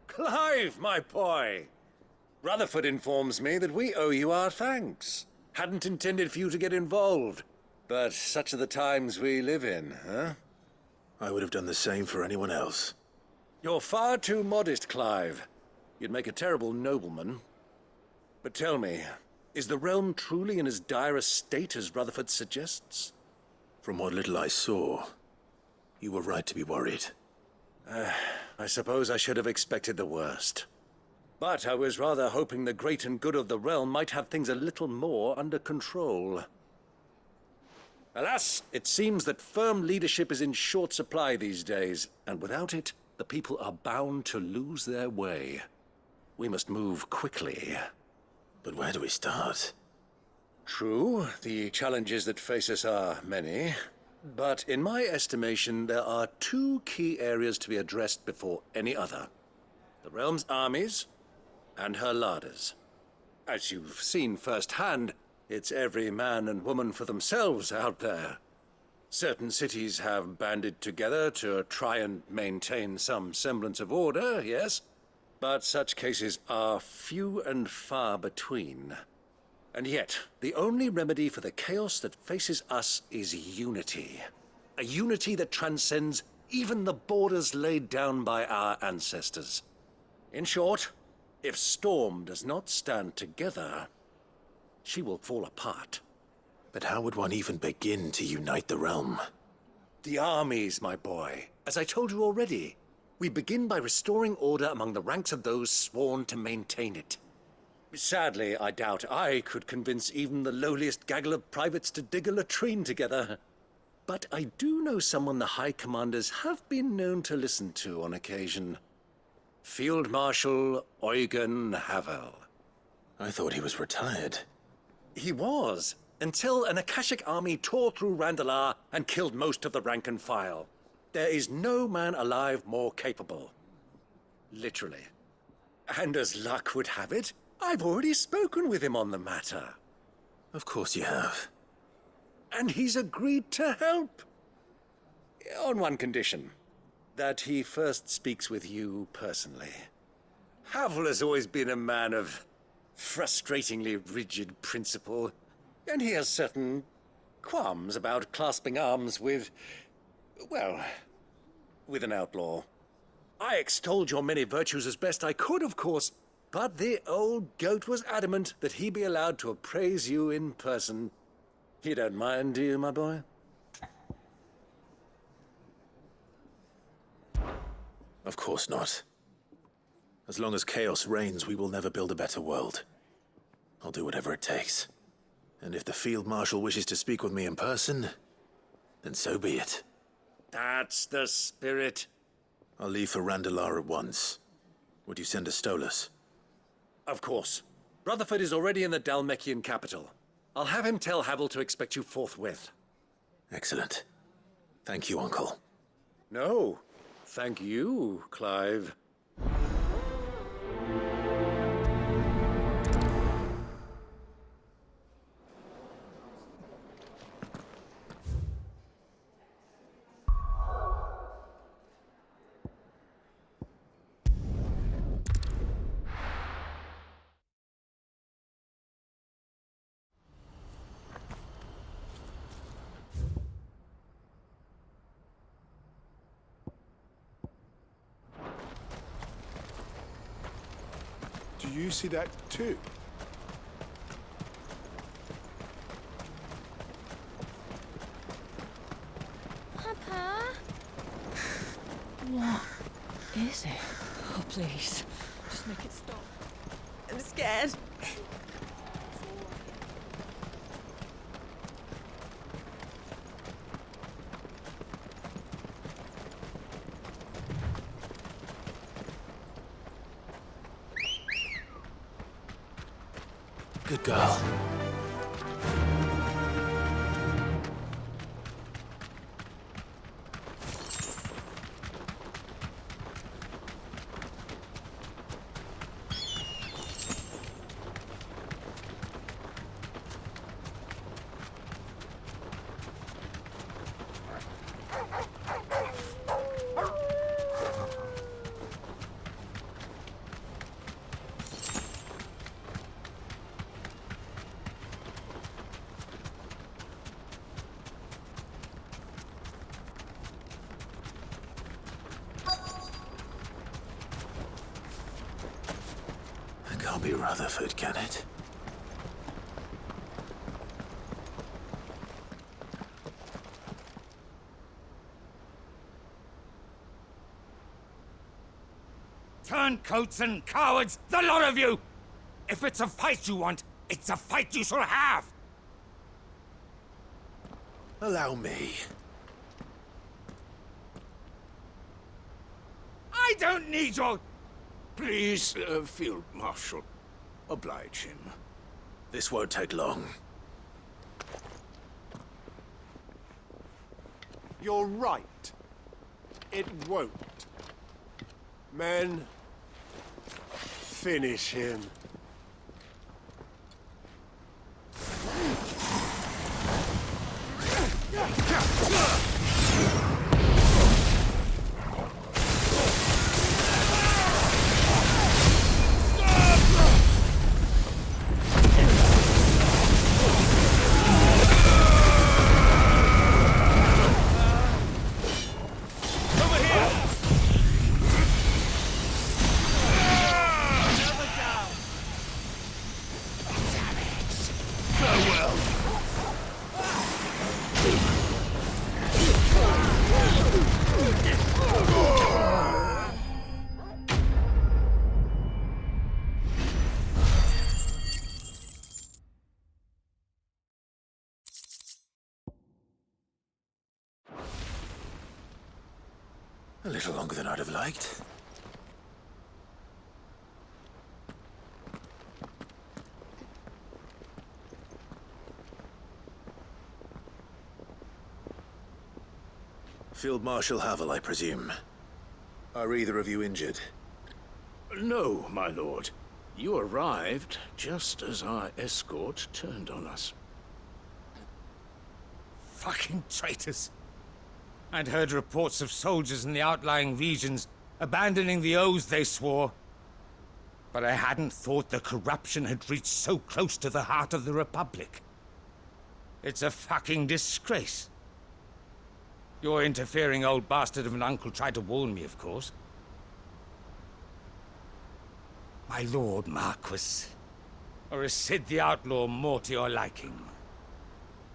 Clive, my boy! Rutherford informs me that we owe you our thanks. Hadn't intended for you to get involved, but such are the times we live in, huh? I would have done the same for anyone else. You're far too modest, Clive. You'd make a terrible nobleman. But tell me, is the realm truly in as dire a state as Rutherford suggests? From what little I saw, you were right to be worried. I suppose I should have expected the worst. But I was rather hoping the great and good of the realm might have things a little more under control. Alas, it seems that firm leadership is in short supply these days, and without it, the people are bound to lose their way. We must move quickly. But where do we start? True, the challenges that face us are many. But in my estimation, there are two key areas to be addressed before any other. The realm's armies and her larders. As you've seen firsthand, it's every man and woman for themselves out there. Certain cities have banded together to try and maintain some semblance of order, yes, but such cases are few and far between. And yet, the only remedy for the chaos that faces us is unity. A unity that transcends even the borders laid down by our ancestors. In short, if Storm does not stand together, she will fall apart. But how would one even begin to unite the realm? The armies, my boy. As I told you already, we begin by restoring order among the ranks of those sworn to maintain it. Sadly, I doubt I could convince even the lowliest gaggle of privates to dig a latrine together. But I do know someone the High Commanders have been known to listen to on occasion. Field Marshal Eikon Havel. I thought he was retired. He was, until an Akashic army tore through Randalar and killed most of the rank and file. There is no man alive more capable. Literally. And as luck would have it, I've already spoken with him on the matter. Of course you have. And he's agreed to help. On one condition. That he first speaks with you personally. Havel has always been a man of frustratingly rigid principle, and he has certain qualms about clasping arms with, well, with an outlaw. I extolled your many virtues as best I could, of course, but the old goat was adamant that he be allowed to appraise you in person. You don't mind, do you, my boy? Of course not. As long as chaos reigns, we will never build a better world. I'll do whatever it takes. And if the Field Marshal wishes to speak with me in person, then so be it. That's the spirit. I'll leave for Randalar at once. Would you send a Stolas? Of course. Rutherford is already in the Dalmekian capital. I'll have him tell Havel to expect you forthwith. Excellent. Thank you, Uncle. No, thank you, Clive. Do you see that too? Papa? What is it? Oh, please. Just make it stop. I'm scared. Good girl. Can't be Rutherford, can it? Turncoats and cowards, the lot of you! If it's a fight you want, it's a fight you shall have! Allow me. I don't need your... Please, Field Marshal, oblige him. This won't take long. You're right. It won't. Men, finish him. A little longer than I'd have liked. Field Marshal Havel, I presume. Are either of you injured? No, my lord. You arrived just as our escort turned on us. Fucking traitors. I'd heard reports of soldiers in the outlying regions abandoning the oaths they swore. But I hadn't thought the corruption had reached so close to the heart of the Republic. It's a fucking disgrace. Your interfering old bastard of an uncle tried to warn me, of course. My lord Marquis. Or is Sid the Outlaw more to your liking?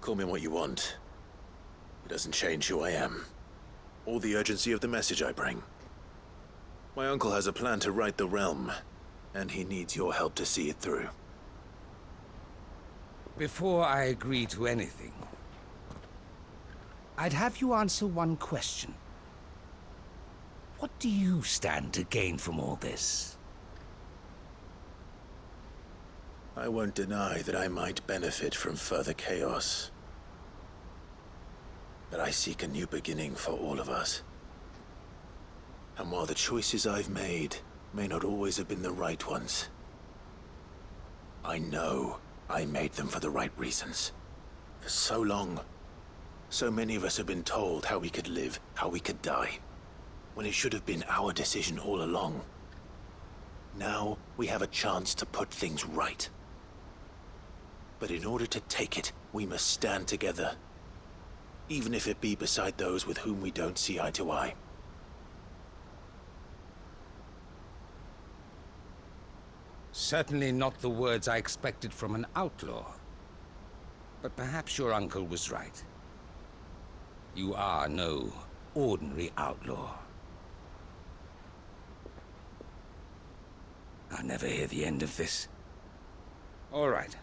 Call me what you want. It doesn't change who I am, or the urgency of the message I bring. My uncle has a plan to right the realm, and he needs your help to see it through. Before I agree to anything, I'd have you answer one question. What do you stand to gain from all this? I won't deny that I might benefit from further chaos. But I seek a new beginning for all of us. And while the choices I've made may not always have been the right ones, I know I made them for the right reasons. For so long, so many of us have been told how we could live, how we could die, when it should have been our decision all along. Now we have a chance to put things right. But in order to take it, we must stand together. Even if it be beside those with whom we don't see eye to eye. Certainly not the words I expected from an outlaw. But perhaps your uncle was right. You are no ordinary outlaw. I'll never hear the end of this. All right.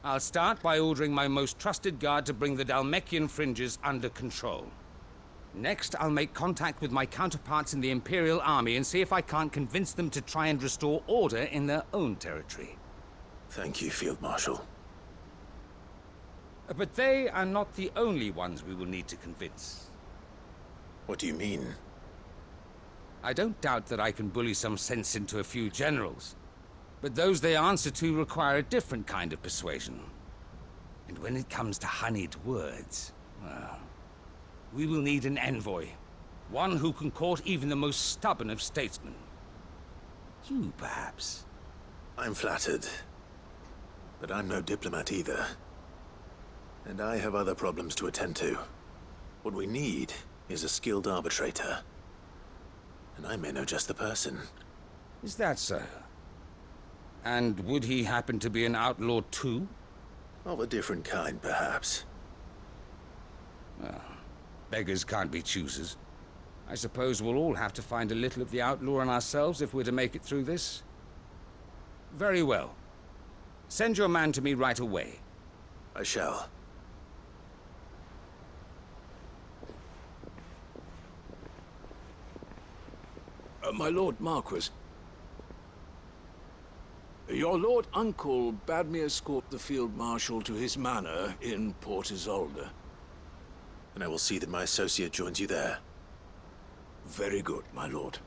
I'll start by ordering my most trusted guard to bring the Dhalmekian fringes under control. Next, I'll make contact with my counterparts in the Imperial Army and see if I can't convince them to try and restore order in their own territory. Thank you, Field Marshal. But they are not the only ones we will need to convince. What do you mean? I don't doubt that I can bully some sense into a few generals. But those they answer to require a different kind of persuasion. And when it comes to honeyed words, well, we will need an envoy. One who can court even the most stubborn of statesmen. You, perhaps. I'm flattered. But I'm no diplomat either. And I have other problems to attend to. What we need is a skilled arbitrator. And I may know just the person. Is that so? And would he happen to be an outlaw too? Of a different kind, perhaps. Beggars can't be choosers. I suppose we'll all have to find a little of the outlaw in ourselves if we're to make it through this. Very well. Send your man to me right away. I shall. My Lord Marquis, your Lord Uncle bade me escort the Field Marshal to his manor in Port Isolde. And I will see that my associate joins you there. Very good, my lord.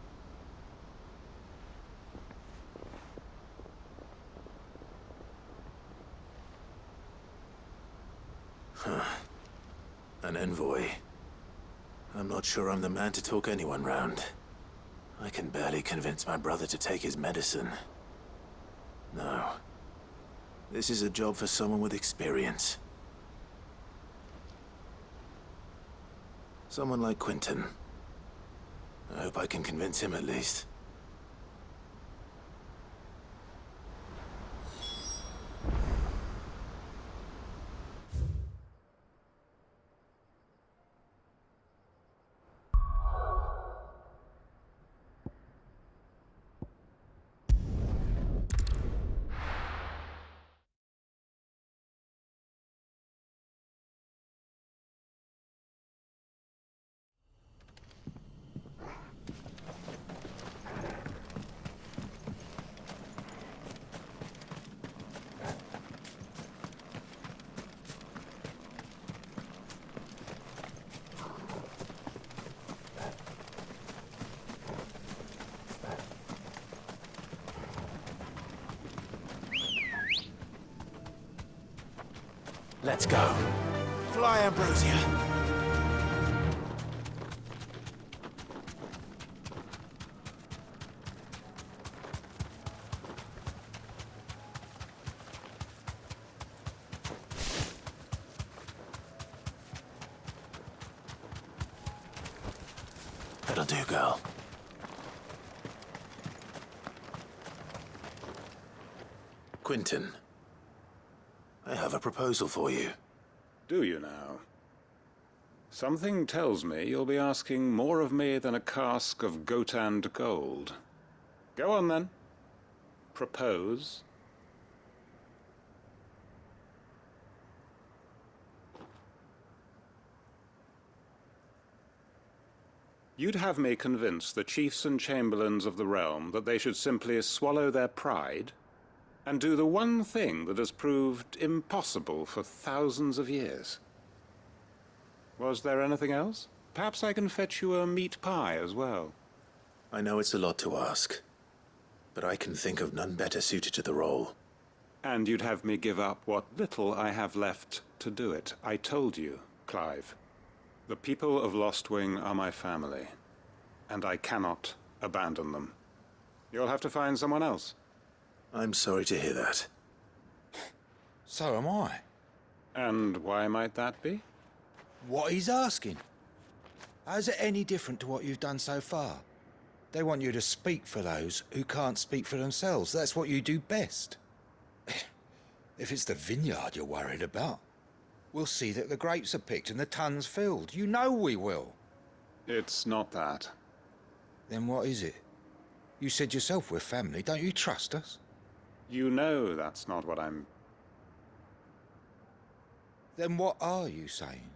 An envoy. I'm not sure I'm the man to talk anyone round. I can barely convince my brother to take his medicine. No. This is a job for someone with experience. Someone like Quentin. I hope I can convince him at least. Let's go. Fly, Ambrosia. That'll do, girl. Quentin. I have a proposal for you. Do you now? Something tells me you'll be asking more of me than a cask of Gotand gold. Go on, then. Propose. You'd have me convince the chiefs and chamberlains of the realm that they should simply swallow their pride and do the one thing that has proved impossible for thousands of years. Was there anything else? Perhaps I can fetch you a meat pie as well. I know it's a lot to ask, but I can think of none better suited to the role. And you'd have me give up what little I have left to do it. I told you, Clive. The people of Lostwing are my family, and I cannot abandon them. You'll have to find someone else. I'm sorry to hear that. So am I. And why might that be? What he's asking. How's it any different to what you've done so far? They want you to speak for those who can't speak for themselves. That's what you do best. If it's the vineyard you're worried about, we'll see that the grapes are picked and the tons filled. You know we will. It's not that. Then what is it? You said yourself we're family. Don't you trust us? You know that's not what I'm... Then what are you saying?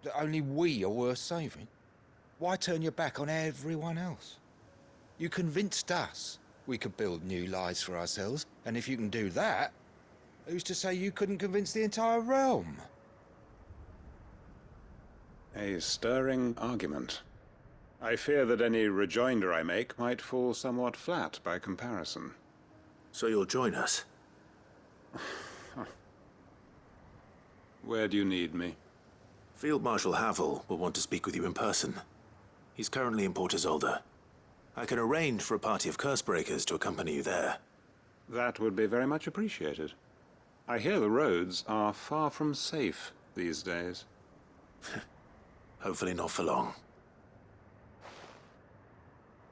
That only we are worth saving? Why turn your back on everyone else? You convinced us we could build new lives for ourselves, and if you can do that, who's to say you couldn't convince the entire realm? A stirring argument. I fear that any rejoinder I make might fall somewhat flat by comparison. So you'll join us? Where do you need me? Field Marshal Havel will want to speak with you in person. He's currently in Port Isolde. I can arrange for a party of Cursebreakers to accompany you there. That would be very much appreciated. I hear the roads are far from safe these days. Hopefully not for long.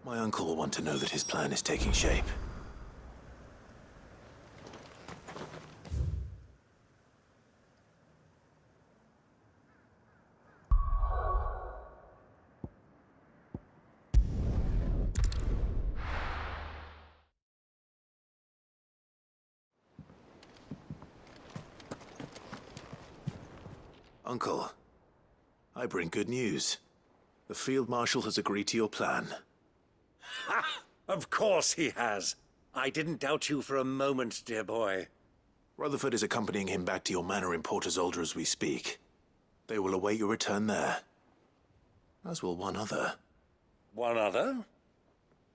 My uncle will want to know that his plan is taking shape. Uncle, I bring good news. The Field Marshal has agreed to your plan. Ha! Of course he has. I didn't doubt you for a moment, dear boy. Rutherford is accompanying him back to your manor in Porter's Alder as we speak. They will await your return there. As will one other. One other?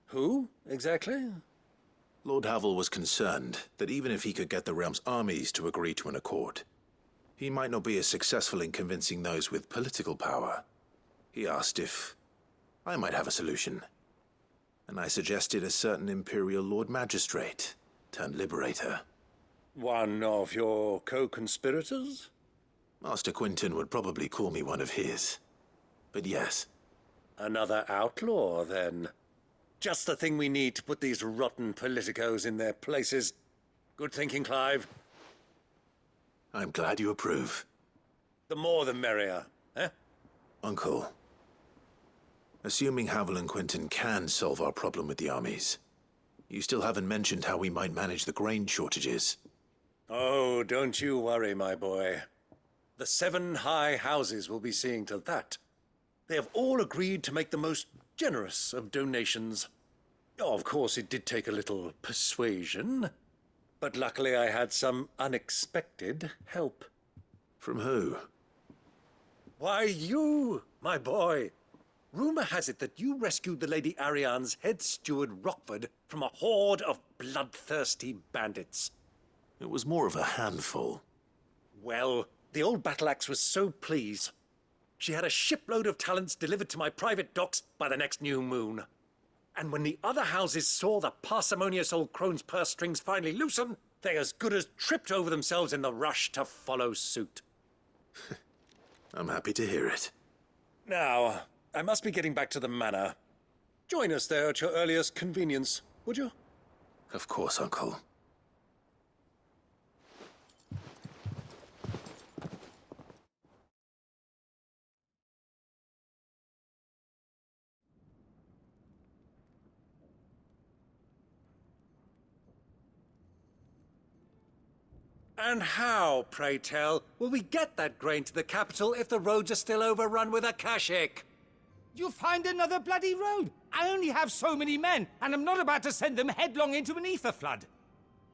Who, exactly? Lord Havel was concerned that even if he could get the realm's armies to agree to an accord, he might not be as successful in convincing those with political power. He asked if I might have a solution, and I suggested a certain Imperial Lord Magistrate turned Liberator. One of your co-conspirators? Master Quinton would probably call me one of his. But yes. Another outlaw, then. Just the thing we need to put these rotten politicos in their places. Good thinking, Clive. I'm glad you approve. The more the merrier, eh? Uncle, assuming Havel and Quinton can solve our problem with the armies, you still haven't mentioned how we might manage the grain shortages. Oh, don't you worry, my boy. The 7 high houses will be seeing to that. They have all agreed to make the most generous of donations. Oh, of course, it did take a little persuasion, but luckily I had some unexpected help. From who? Why, you, my boy. Rumor has it that you rescued the Lady Ariane's head steward Rockford from a horde of bloodthirsty bandits. It was more of a handful. Well, the old battle axe was so pleased. She had a shipload of talents delivered to my private docks by the next new moon. And when the other houses saw the parsimonious old crone's purse strings finally loosen, they as good as tripped over themselves in the rush to follow suit. I'm happy to hear it. Now, I must be getting back to the manor. Join us there at your earliest convenience, would you? Of course, Uncle. And how, pray tell, will we get that grain to the capital if the roads are still overrun with akashic? You find another bloody road. I only have so many men, and I'm not about to send them headlong into an ether flood.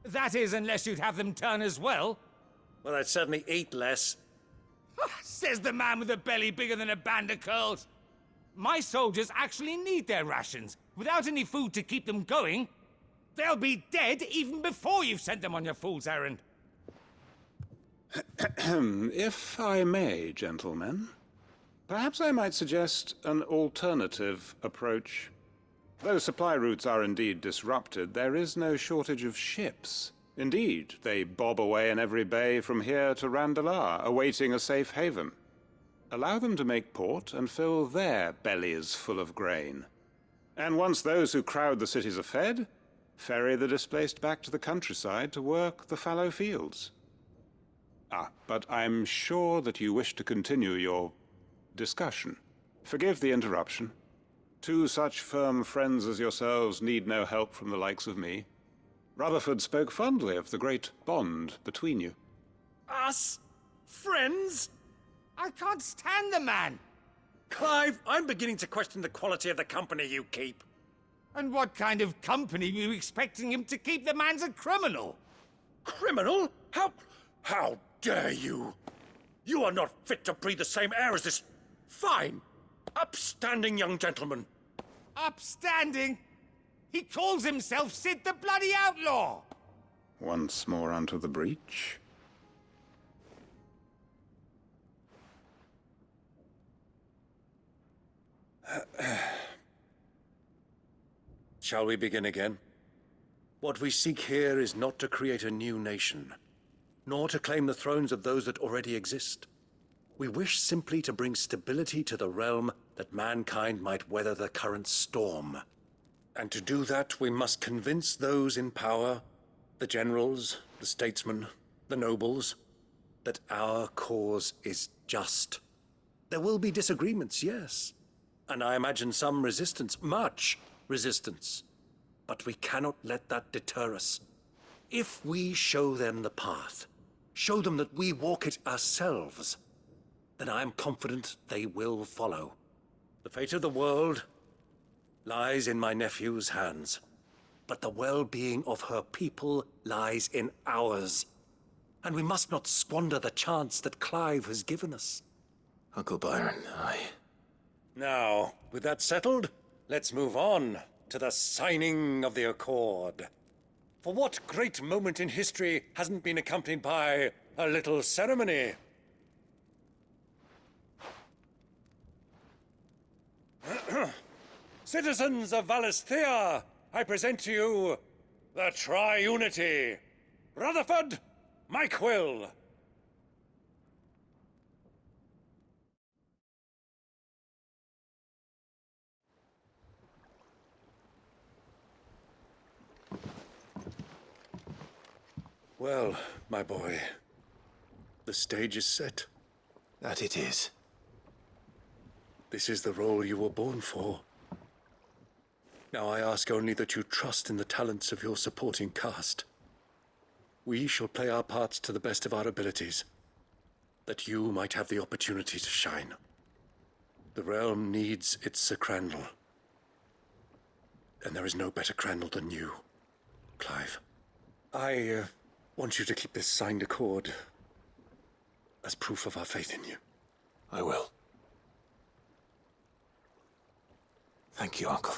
That is, unless you'd have them turn as well. Well, I'd certainly eat less. Says the man with a belly bigger than a band of curls. My soldiers actually need their rations. Without any food to keep them going, they'll be dead even before you've sent them on your fool's errand. If I may, gentlemen, perhaps I might suggest an alternative approach. Though supply routes are indeed disrupted, there is no shortage of ships. Indeed, they bob away in every bay from here to Randalar, awaiting a safe haven. Allow them to make port and fill their bellies full of grain. And once those who crowd the cities are fed, ferry the displaced back to the countryside to work the fallow fields. But I'm sure that you wish to continue your discussion. Forgive the interruption. 2 such firm friends as yourselves need no help from the likes of me. Rutherford spoke fondly of the great bond between you. Us? Friends? I can't stand the man. Clive, I'm beginning to question the quality of the company you keep. And what kind of company were you expecting him to keep? The man's a criminal. Criminal? How dare you? You are not fit to breathe the same air as this fine, upstanding young gentleman. Upstanding? He calls himself Sid the Bloody Outlaw! Once more onto the breach. Shall we begin again? What we seek here is not to create a new nation, nor to claim the thrones of those that already exist. We wish simply to bring stability to the realm that mankind might weather the current storm. And to do that, we must convince those in power, the generals, the statesmen, the nobles, that our cause is just. There will be disagreements, yes, and I imagine some resistance, much resistance. But we cannot let that deter us. If we show them the path, show them that we walk it ourselves, then I am confident they will follow. The fate of the world lies in my nephew's hands, but the well-being of her people lies in ours. And we must not squander the chance that Clive has given us. Uncle Byron, Now, with that settled, let's move on to the signing of the Accord. For what great moment in history hasn't been accompanied by a little ceremony? Citizens of Valisthea, I present to you the Tri-Unity. Rutherford, Mike Will. Well, my boy, the stage is set. that it is. This is the role you were born for. Now I ask only that you trust in the talents of your supporting cast. We shall play our parts to the best of our abilities, that you might have the opportunity to shine. The realm needs its Sir Crandall, and there is no better Crandall than you, Clive. I want you to keep this signed accord as proof of our faith in you. I will. Thank you, Uncle.